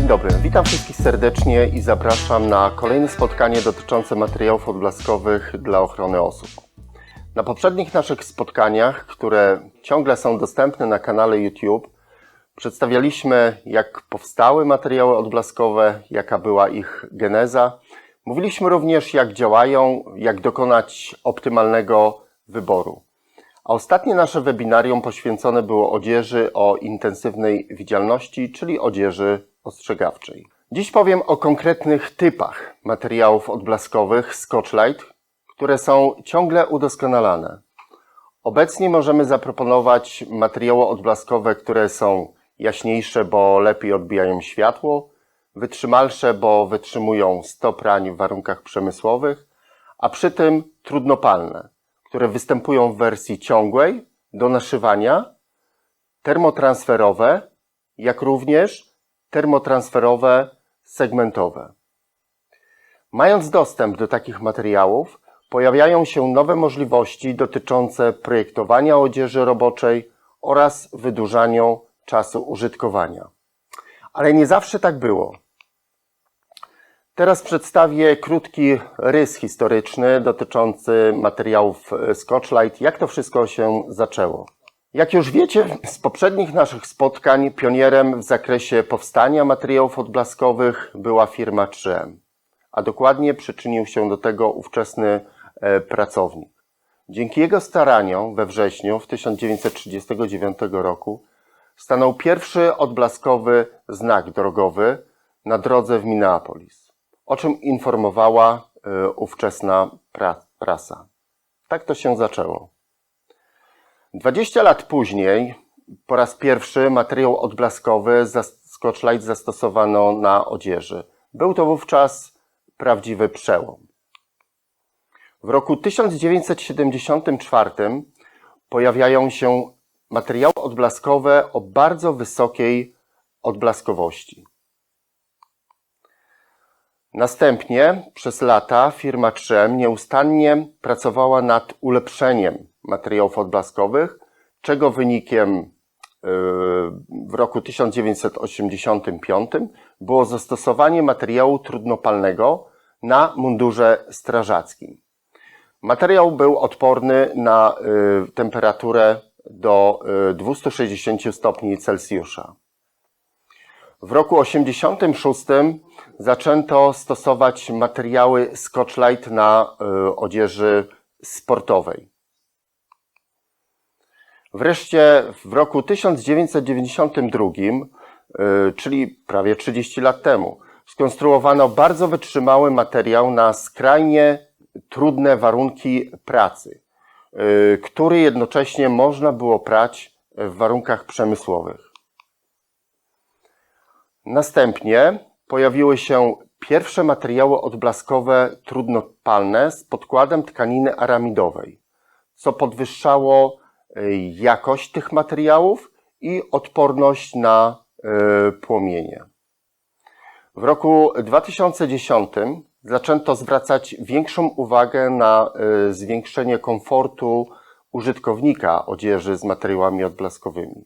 dobry, witam wszystkich serdecznie i zapraszam na kolejne spotkanie dotyczące materiałów odblaskowych dla ochrony osób. Na poprzednich naszych spotkaniach, które ciągle są dostępne na kanale YouTube, przedstawialiśmy, jak powstały materiały odblaskowe, jaka była ich geneza. Mówiliśmy również, jak działają, jak dokonać optymalnego wyboru. A ostatnie nasze webinarium poświęcone było odzieży o intensywnej widzialności, czyli odzieży ostrzegawczej. Dziś powiem o konkretnych typach materiałów odblaskowych Scotchlite, które są ciągle udoskonalane. Obecnie możemy zaproponować materiały odblaskowe, które są jaśniejsze, bo lepiej odbijają światło, wytrzymalsze, bo wytrzymują 100 prań w warunkach przemysłowych, a przy tym trudnopalne, które występują w wersji ciągłej do naszywania, termotransferowe, jak również termotransferowe segmentowe. Mając dostęp do takich materiałów, pojawiają się nowe możliwości dotyczące projektowania odzieży roboczej oraz wydłużania czasu użytkowania. Ale nie zawsze tak było. Teraz przedstawię krótki rys historyczny dotyczący materiałów Scotchlite, jak to wszystko się zaczęło. Jak już wiecie z poprzednich naszych spotkań, pionierem w zakresie powstania materiałów odblaskowych była firma 3M, a dokładnie przyczynił się do tego ówczesny pracownik. Dzięki jego staraniom we wrześniu 1939 roku stanął pierwszy odblaskowy znak drogowy na drodze w Minneapolis, o czym informowała ówczesna prasa. Tak to się zaczęło. 20 lat później po raz pierwszy materiał odblaskowy Scotchlite zastosowano na odzieży. Był to wówczas prawdziwy przełom. W roku 1974 pojawiają się materiały odblaskowe o bardzo wysokiej odblaskowości. Następnie przez lata firma 3M nieustannie pracowała nad ulepszeniem materiałów odblaskowych, czego wynikiem w roku 1985 było zastosowanie materiału trudnopalnego na mundurze strażackim. Materiał był odporny na temperaturę do 260 stopni Celsjusza. W roku 1986 zaczęto stosować materiały Scotchlite na odzieży sportowej. Wreszcie w roku 1992, czyli prawie 30 lat temu, skonstruowano bardzo wytrzymały materiał na skrajnie trudne warunki pracy, który jednocześnie można było prać w warunkach przemysłowych. Następnie pojawiły się pierwsze materiały odblaskowe trudnopalne z podkładem tkaniny aramidowej, co podwyższało jakość tych materiałów i odporność na płomienie. W roku 2010 zaczęto zwracać większą uwagę na zwiększenie komfortu użytkownika odzieży z materiałami odblaskowymi.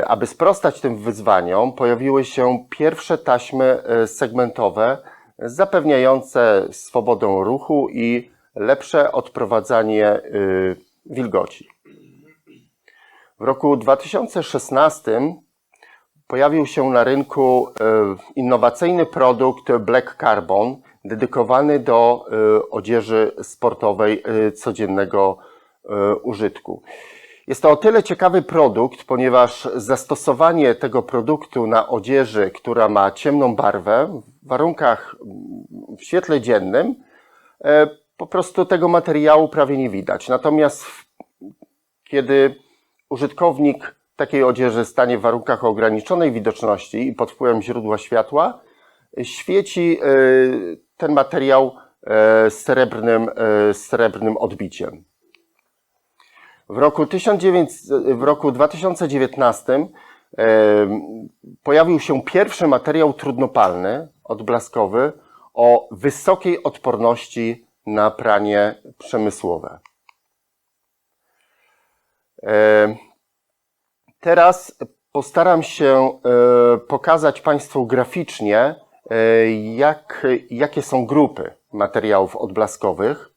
Aby sprostać tym wyzwaniom, pojawiły się pierwsze taśmy segmentowe zapewniające swobodę ruchu i lepsze odprowadzanie wilgoci. W roku 2016 pojawił się na rynku innowacyjny produkt Black Carbon dedykowany do odzieży sportowej codziennego użytku. Jest to o tyle ciekawy produkt, ponieważ zastosowanie tego produktu na odzieży, która ma ciemną barwę, w warunkach w świetle dziennym, po prostu tego materiału prawie nie widać. Natomiast kiedy użytkownik takiej odzieży stanie w warunkach ograniczonej widoczności i pod wpływem źródła światła, świeci ten materiał srebrnym odbiciem. W roku 2019 pojawił się pierwszy materiał trudnopalny, odblaskowy, o wysokiej odporności na pranie przemysłowe. Teraz Postaram się pokazać Państwu graficznie, jakie są grupy materiałów odblaskowych.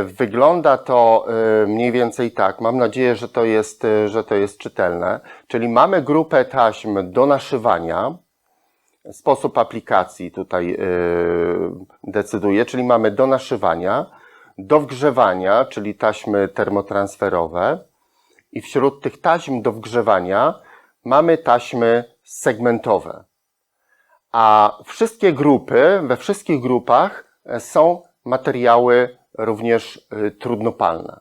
Wygląda to mniej więcej tak. Mam nadzieję, że to jest czytelne. Czyli mamy grupę taśm do naszywania. Sposób aplikacji tutaj decyduje, czyli mamy do naszywania, do wgrzewania, czyli taśmy termotransferowe. I wśród tych taśm do wgrzewania mamy taśmy segmentowe. A wszystkie grupy, we wszystkich grupach są materiały również trudnopalne.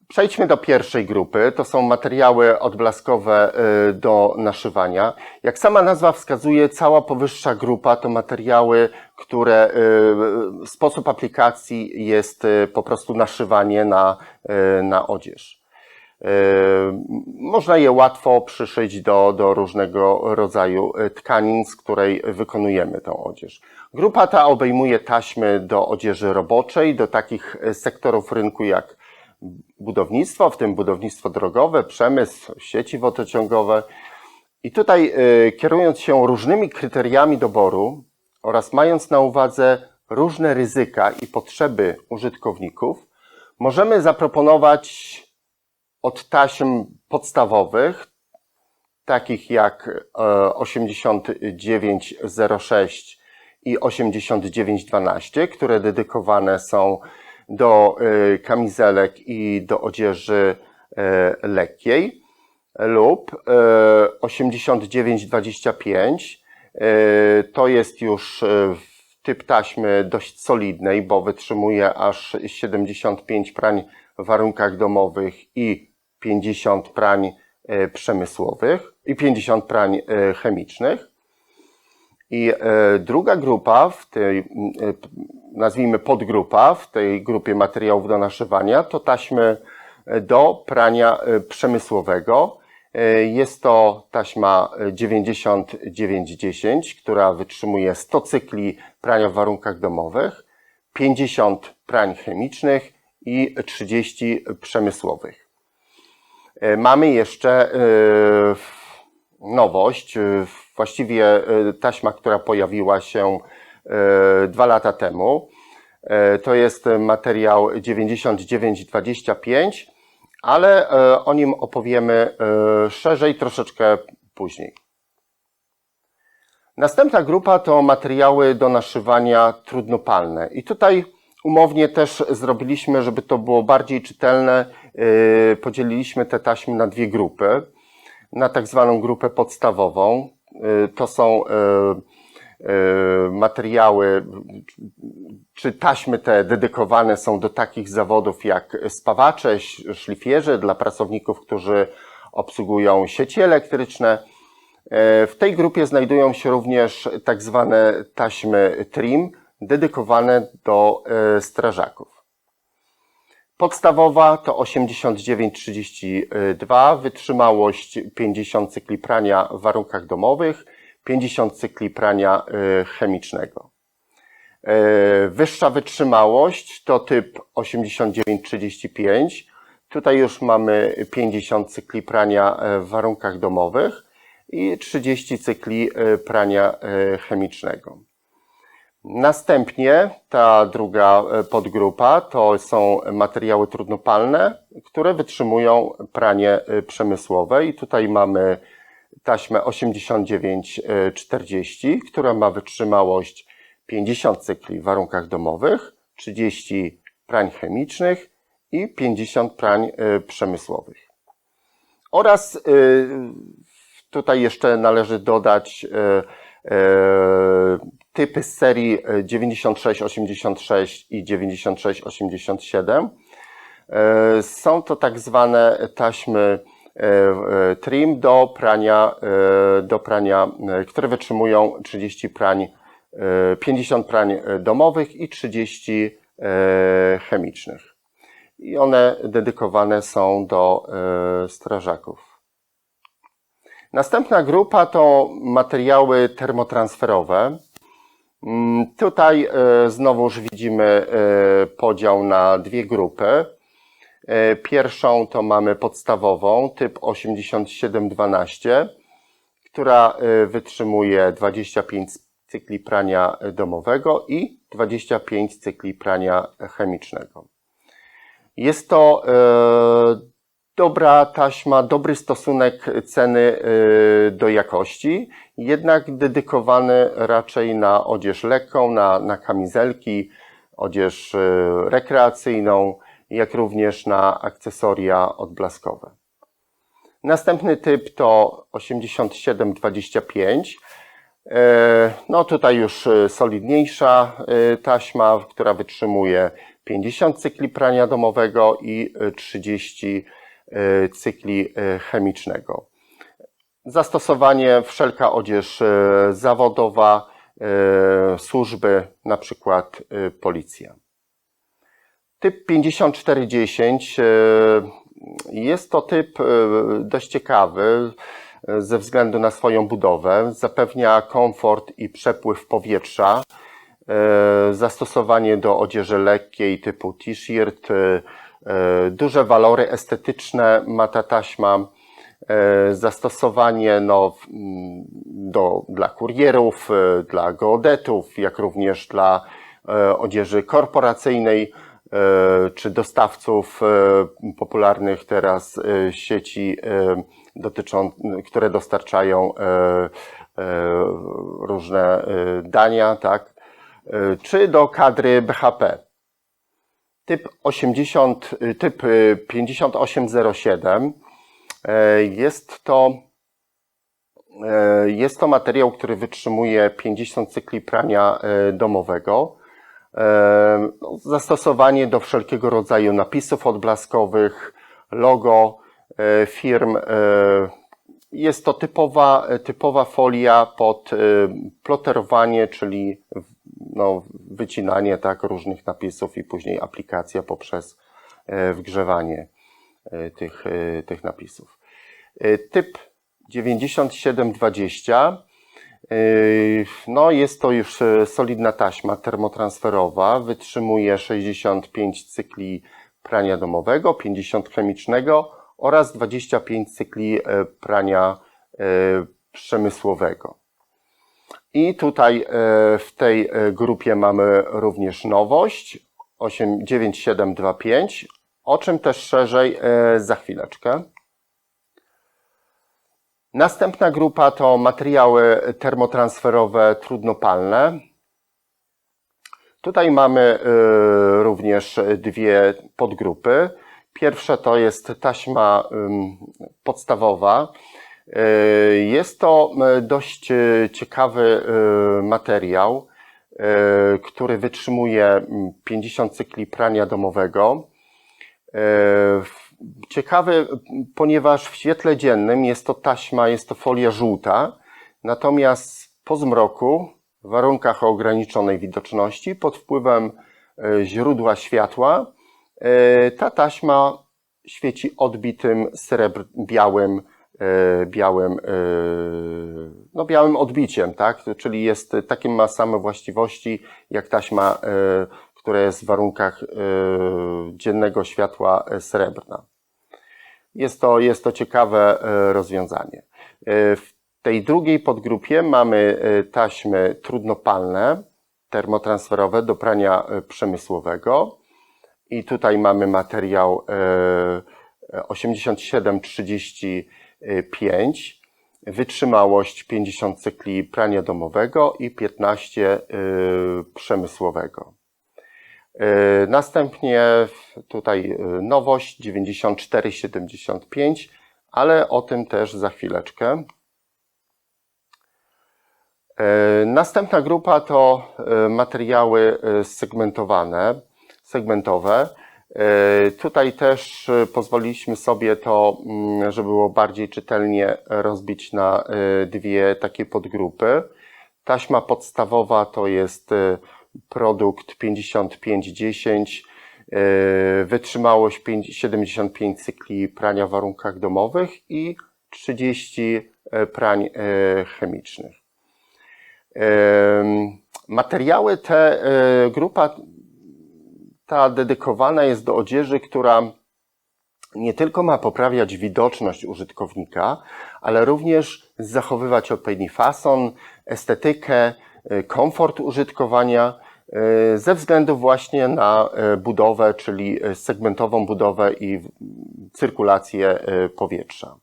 Przejdźmy do pierwszej grupy. To są materiały odblaskowe do naszywania. Jak sama nazwa wskazuje, cała powyższa grupa to materiały, które sposób aplikacji jest po prostu naszywanie na odzież. Można je łatwo przyszyć do różnego rodzaju tkanin, z której wykonujemy tę odzież. Grupa ta obejmuje taśmy do odzieży roboczej, do takich sektorów rynku jak budownictwo, w tym budownictwo drogowe, przemysł, sieci wodociągowe. I tutaj kierując się różnymi kryteriami doboru oraz mając na uwadze różne ryzyka i potrzeby użytkowników, możemy zaproponować od taśm podstawowych, takich jak 8906 i 8912, które dedykowane są do kamizelek i do odzieży lekkiej, lub 8925, to jest już typ taśmy dość solidnej, bo wytrzymuje aż 75 prań w warunkach domowych i 50 prań przemysłowych i 50 prań chemicznych. I druga grupa, nazwijmy podgrupa w tej grupie materiałów do naszywania, to taśmy do prania przemysłowego. Jest to taśma 9910, która wytrzymuje 100 cykli prania w warunkach domowych, 50 prań chemicznych i 30 przemysłowych. Mamy jeszcze nowość, właściwie taśma, która pojawiła się 2 lata temu. To jest materiał 9925, ale o nim opowiemy szerzej troszeczkę później. Następna grupa to materiały do naszywania trudnopalne. I tutaj umownie też zrobiliśmy, żeby to było bardziej czytelne, podzieliliśmy te taśmy na dwie grupy. Na tak zwaną grupę podstawową. To są materiały, czy taśmy te dedykowane są do takich zawodów jak spawacze, szlifierzy, dla pracowników, którzy obsługują sieci elektryczne. W tej grupie znajdują się również tak zwane taśmy trim, dedykowane do strażaków. Podstawowa to 8932, wytrzymałość 50 cykli prania w warunkach domowych, 50 cykli prania chemicznego. Wyższa wytrzymałość to typ 8935. Tutaj już mamy 50 cykli prania w warunkach domowych i 30 cykli prania chemicznego. Następnie ta druga podgrupa to są materiały trudnopalne, które wytrzymują pranie przemysłowe i tutaj mamy taśmę 8940, która ma wytrzymałość 50 cykli w warunkach domowych, 30 prań chemicznych i 50 prań przemysłowych. Oraz tutaj jeszcze należy dodać typy z serii 9686 i 9687. Są to tak zwane taśmy trim do prania, które wytrzymują 30 prań, 50 prań domowych i 30 chemicznych. I one dedykowane są do strażaków. Następna grupa to materiały termotransferowe. Tutaj znowuż widzimy podział na dwie grupy. Pierwszą to mamy podstawową, typ 8712, która wytrzymuje 25 cykli prania domowego i 25 cykli prania chemicznego. Jest to dobra taśma, dobry stosunek ceny do jakości, jednak dedykowany raczej na odzież lekką, na kamizelki, odzież rekreacyjną, jak również na akcesoria odblaskowe. Następny typ to 8725. No tutaj już solidniejsza taśma, która wytrzymuje 50 cykli prania domowego i 30 cykli chemicznego. Zastosowanie wszelka odzież zawodowa, służby, na przykład policja. Typ 5410 jest to typ dość ciekawy ze względu na swoją budowę. Zapewnia komfort i przepływ powietrza. Zastosowanie do odzieży lekkiej typu t-shirt. Duże walory estetyczne ma ta taśma. Zastosowanie dla kurierów, dla geodetów, jak również dla odzieży korporacyjnej czy dostawców popularnych teraz sieci, które dostarczają różne dania, tak? Czy do kadry BHP. Typ 5807 jest to materiał, który wytrzymuje 50 cykli prania domowego. Zastosowanie do wszelkiego rodzaju napisów odblaskowych, logo firm. Jest to typowa folia pod ploterowanie, czyli wycinanie tak, różnych napisów i później aplikacja poprzez wgrzewanie tych napisów. Typ 9720. Jest to już solidna taśma termotransferowa, wytrzymuje 65 cykli prania domowego, 50 chemicznego oraz 25 cykli prania przemysłowego. I tutaj w tej grupie mamy również nowość 9725, o czym też szerzej za chwileczkę. Następna grupa to materiały termotransferowe trudnopalne. Tutaj mamy również dwie podgrupy. Pierwsza to jest taśma podstawowa. Jest to dość ciekawy materiał, który wytrzymuje 50 cykli prania domowego. Ciekawy, ponieważ w świetle dziennym jest to folia żółta, natomiast po zmroku, w warunkach o ograniczonej widoczności, pod wpływem źródła światła, ta taśma świeci odbitym białym odbiciem, tak? Czyli ma same właściwości jak taśma, która jest w warunkach dziennego światła srebrna. Jest to ciekawe rozwiązanie. W tej drugiej podgrupie mamy taśmy trudnopalne, termotransferowe do prania przemysłowego. I tutaj mamy materiał 8735, wytrzymałość 50 cykli prania domowego i 15 przemysłowego. Następnie tutaj nowość 9475, ale o tym też za chwileczkę. Następna grupa to materiały segmentowe. Tutaj też pozwoliliśmy sobie to, żeby było bardziej czytelnie, rozbić na dwie takie podgrupy. Taśma podstawowa to jest produkt 5510, wytrzymałość 75 cykli prania w warunkach domowych i 30 prań chemicznych. Materiały grupa ta dedykowana jest do odzieży, która nie tylko ma poprawiać widoczność użytkownika, ale również zachowywać odpowiedni fason, estetykę, komfort użytkowania ze względu właśnie na budowę, czyli segmentową budowę i cyrkulację powietrza.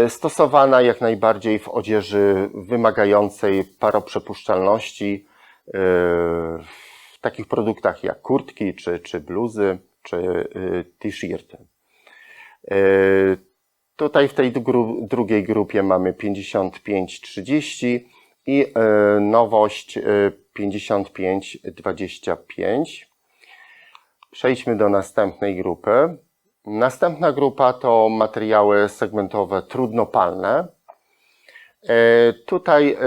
Stosowana jak najbardziej w odzieży wymagającej paroprzepuszczalności, w takich produktach jak kurtki, czy bluzy, czy t-shirty. Tutaj w tej drugiej grupie mamy 55-30 i nowość 55-25. Przejdźmy do następnej grupy. Następna grupa to materiały segmentowe trudnopalne. Tutaj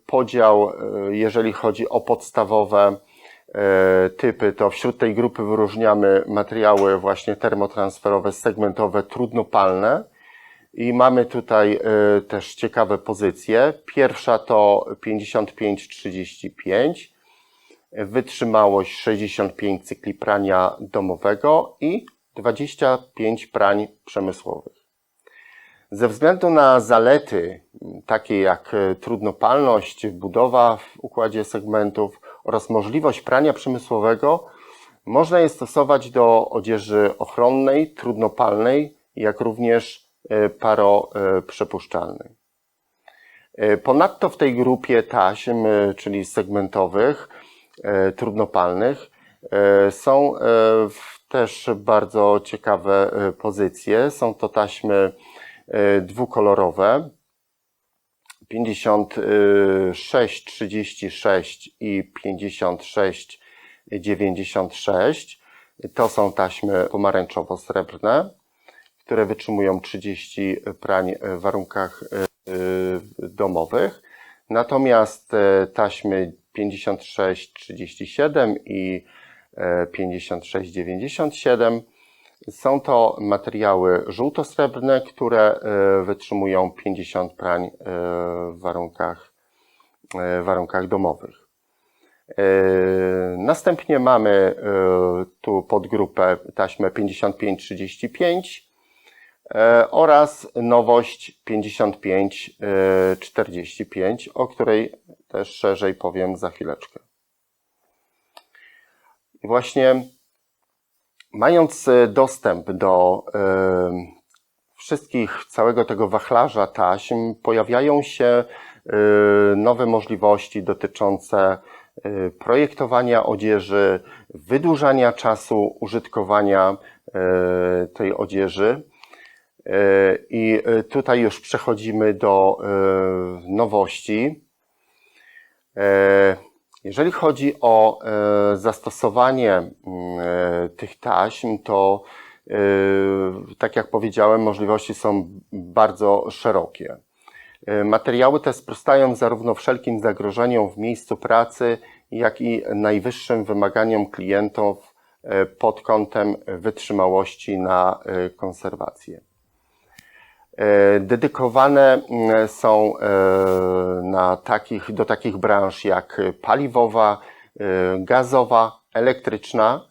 podział, jeżeli chodzi o podstawowe typy, to wśród tej grupy wyróżniamy materiały właśnie termotransferowe, segmentowe, trudnopalne i mamy tutaj też ciekawe pozycje. Pierwsza to 55-35, wytrzymałość 65 cykli prania domowego i 25 prań przemysłowych. Ze względu na zalety takie jak trudnopalność, budowa w układzie segmentów oraz możliwość prania przemysłowego, można je stosować do odzieży ochronnej, trudnopalnej, jak również paroprzepuszczalnej. Ponadto w tej grupie taśm, czyli segmentowych, trudnopalnych, są też bardzo ciekawe pozycje. Są to taśmy dwukolorowe 56-36 i 56-96. To są taśmy pomarańczowo-srebrne, które wytrzymują 30 prań w warunkach domowych. Natomiast taśmy 56-37 i 56-97 są to materiały żółto-srebrne, które wytrzymują 50 prań w warunkach domowych. Następnie mamy tu podgrupę taśmę 55-35 oraz nowość 55-45, o której też szerzej powiem za chwileczkę. I właśnie mając dostęp do całego tego wachlarza taśm, pojawiają się nowe możliwości dotyczące projektowania odzieży, wydłużania czasu użytkowania tej odzieży. I tutaj już przechodzimy do nowości. Jeżeli chodzi o zastosowanie tych taśm, to tak jak powiedziałem, możliwości są bardzo szerokie. Materiały te sprostają zarówno wszelkim zagrożeniom w miejscu pracy, jak i najwyższym wymaganiom klientów pod kątem wytrzymałości na konserwację. Dedykowane są do takich branż jak paliwowa, gazowa, elektryczna,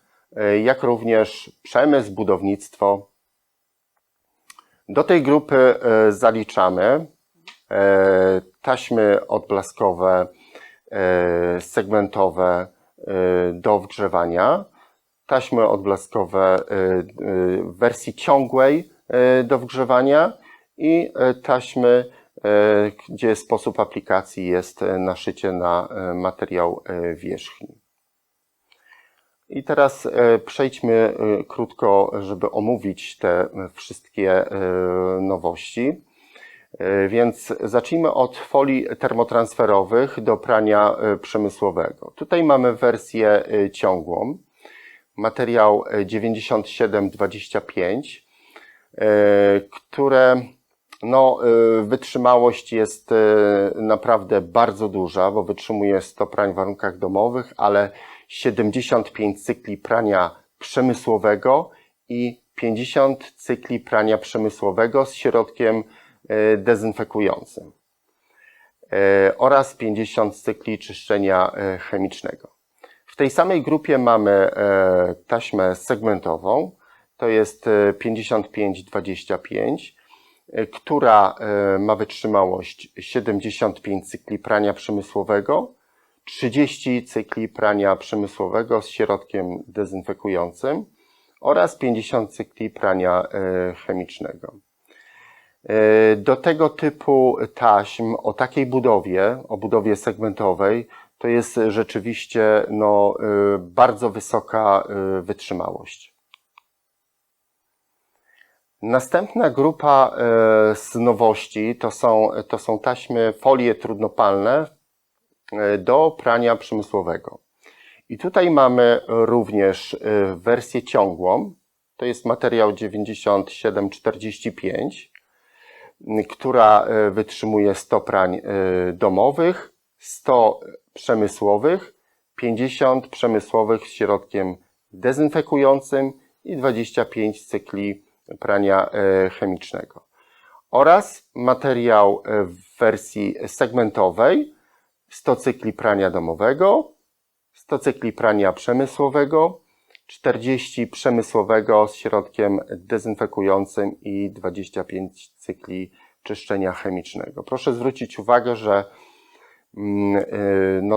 jak również przemysł, budownictwo. Do tej grupy zaliczamy taśmy odblaskowe, segmentowe do wgrzewania, taśmy odblaskowe w wersji ciągłej do wgrzewania i taśmy, gdzie sposób aplikacji jest naszycie na materiał wierzchni. I teraz przejdźmy krótko, żeby omówić te wszystkie nowości. Więc zacznijmy od folii termotransferowych do prania przemysłowego. Tutaj mamy wersję ciągłą, materiał 97-25, które wytrzymałość jest naprawdę bardzo duża, bo wytrzymuje 100 prań w warunkach domowych, ale 75 cykli prania przemysłowego i 50 cykli prania przemysłowego z środkiem dezynfekującym oraz 50 cykli czyszczenia chemicznego. W tej samej grupie mamy taśmę segmentową, to jest 5525, która ma wytrzymałość 75 cykli prania przemysłowego, 30 cykli prania przemysłowego z środkiem dezynfekującym oraz 50 cykli prania chemicznego. Do tego typu taśm o takiej budowie, o budowie segmentowej, to jest rzeczywiście bardzo wysoka wytrzymałość. Następna grupa z nowości to są taśmy folie trudnopalne do prania przemysłowego. I tutaj mamy również wersję ciągłą, to jest materiał 9745, która wytrzymuje 100 prań domowych, 100 przemysłowych, 50 przemysłowych z środkiem dezynfekującym i 25 cykli prania chemicznego. Oraz materiał w wersji segmentowej, 100 cykli prania domowego, 100 cykli prania przemysłowego, 40 przemysłowego z środkiem dezynfekującym i 25 cykli czyszczenia chemicznego. Proszę zwrócić uwagę, że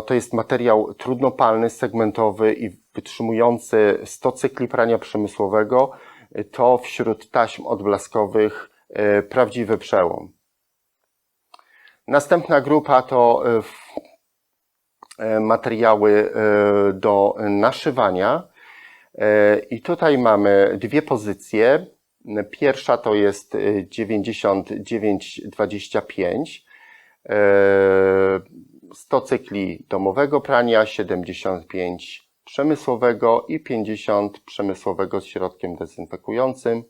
to jest materiał trudnopalny, segmentowy i wytrzymujący 100 cykli prania przemysłowego. To wśród taśm odblaskowych prawdziwy przełom. Następna grupa to materiały do naszywania. I tutaj mamy dwie pozycje. Pierwsza to jest 9925, 100 cykli domowego prania, 75 przemysłowego i 50 przemysłowego z środkiem dezynfekującym,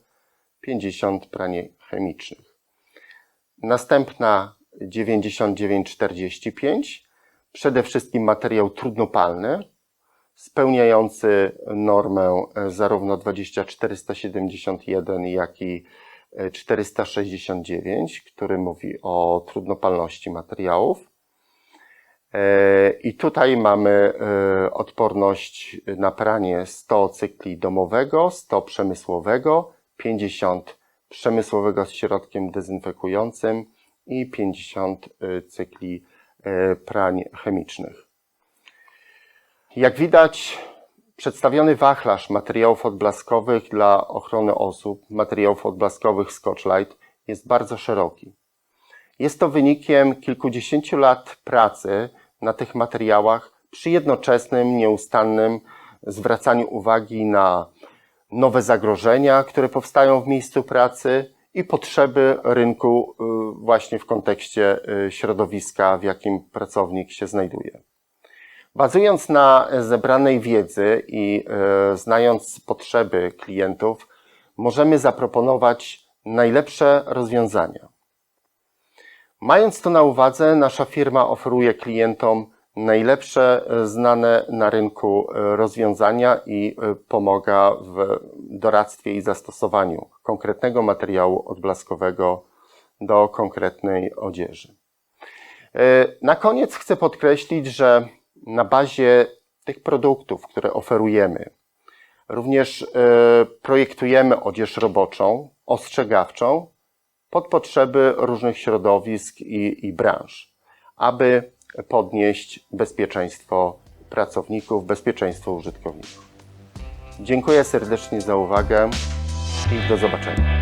50 pranie chemicznych. Następna 9945, przede wszystkim materiał trudnopalny, spełniający normę zarówno 20471, jak i 469, który mówi o trudnopalności materiałów. I tutaj mamy odporność na pranie 100 cykli domowego, 100 przemysłowego, 50 przemysłowego z środkiem dezynfekującym i 50 cykli prań chemicznych. Jak widać, przedstawiony wachlarz materiałów odblaskowych dla ochrony osób, materiałów odblaskowych Scotchlite jest bardzo szeroki. Jest to wynikiem kilkudziesięciu lat pracy na tych materiałach przy jednoczesnym, nieustannym zwracaniu uwagi na nowe zagrożenia, które powstają w miejscu pracy i potrzeby rynku właśnie w kontekście środowiska, w jakim pracownik się znajduje. Bazując na zebranej wiedzy i znając potrzeby klientów, możemy zaproponować najlepsze rozwiązania. Mając to na uwadze, nasza firma oferuje klientom najlepsze znane na rynku rozwiązania i pomaga w doradztwie i zastosowaniu konkretnego materiału odblaskowego do konkretnej odzieży. Na koniec chcę podkreślić, że na bazie tych produktów, które oferujemy, również projektujemy odzież roboczą, ostrzegawczą pod potrzeby różnych środowisk i branż, aby podnieść bezpieczeństwo pracowników, bezpieczeństwo użytkowników. Dziękuję serdecznie za uwagę i do zobaczenia.